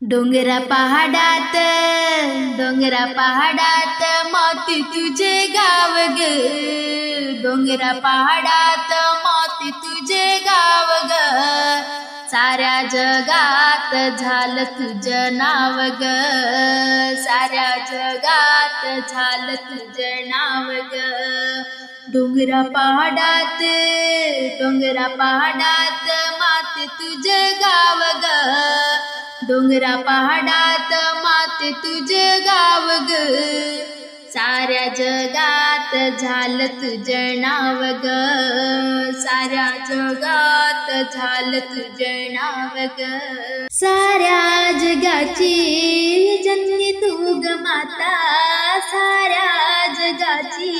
डोंगरा पहाडात माती तुझे गाव ग। डोंगरा पहाडात माती तुझे गाव ग। साऱ्या जगात झालं तुझं नाव ग। साऱ्या जगात झालं तुझं नाव ग। डोंगरा पहाडात माती तुझे गाव ग। डोंगरा पहाडात माते तुझे गाव ग। साऱ्या जगात झालं तुझं नाव ग। साऱ्या जगात झालं तुझं नाव ग। साऱ्या जगाची जननी तू ग माता। साऱ्या जगाची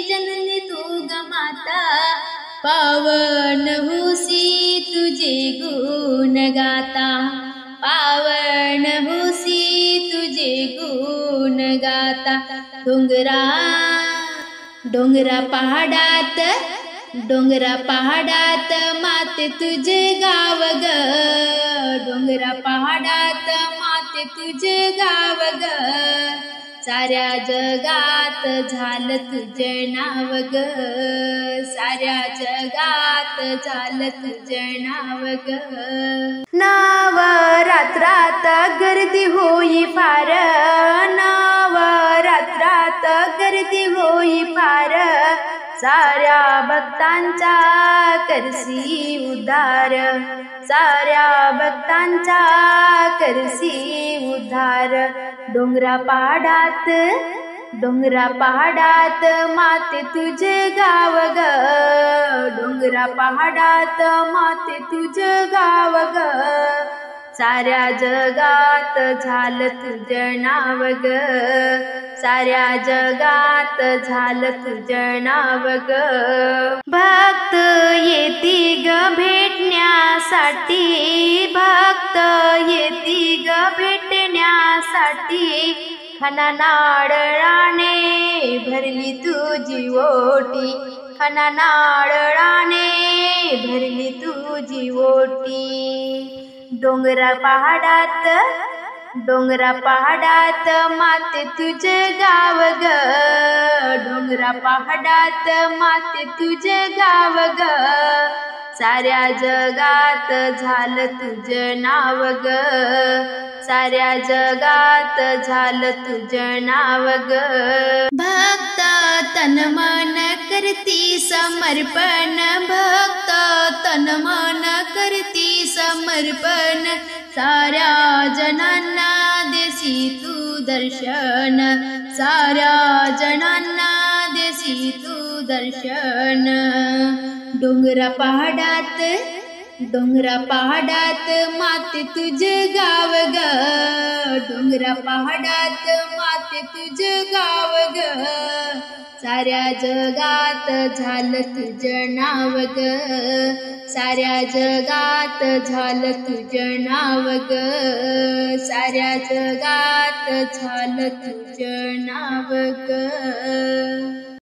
जननी तू ग माता। पावन होसी तुझे गुण गाता। पावन होसी तुझे गुण गाता। डोंगरा पहाडात माते तुझे गाव ग। डोंगरा पहाडात माते तुझे गाव ग। साऱ्या जगात झालं तुझं नाव ग। साऱ्या जगात झालं तुझं नाव ग। नवरात्रात गर्दी होई फार। नवरात्रात गर्दी होई फार। साऱ्या भक्तांचा करसी उद्धार। साऱ्या भक्तांचा करसी उद्धार। डोंगरा पहाडात माते तुझे गाव ग। डोंगरा पहाडात माते तुझे गाव ग। साऱ्या जगात झालं तुझं नाव ग। साऱ्या जगात झालं तुझं नाव ग। भक्त येती ग भेटण्यासाठी। भक्त येती ग भेटण्यासाठी। खना नारळाने भरली तुझी ओटी। खना नारळाने भरली तुझी ओटी। डोंगरा पहाडात माते तुझे गाव ग। डोंगरा पहाडात माते तुझे गाव ग। साऱ्या जगात झालं तुझं नाव ग। साऱ्या जगात झालं तुझं नाव ग। भक्त तन मन करती समर्पण। भक्त तन मन करती समर्पण। साऱ्या जनांना देसी तू दर्शन। साऱ्या जनांना देसी तू दर्शन। डोंगरा पहाडात माते तुझे गाव ग। डोंगरा पहाडात माते तुझे गाव ग। साऱ्या जगात झालं तुझं नाव ग। साऱ्या जगात झालं तुझं नाव ग। साऱ्या जगात झालं तुझं नाव ग।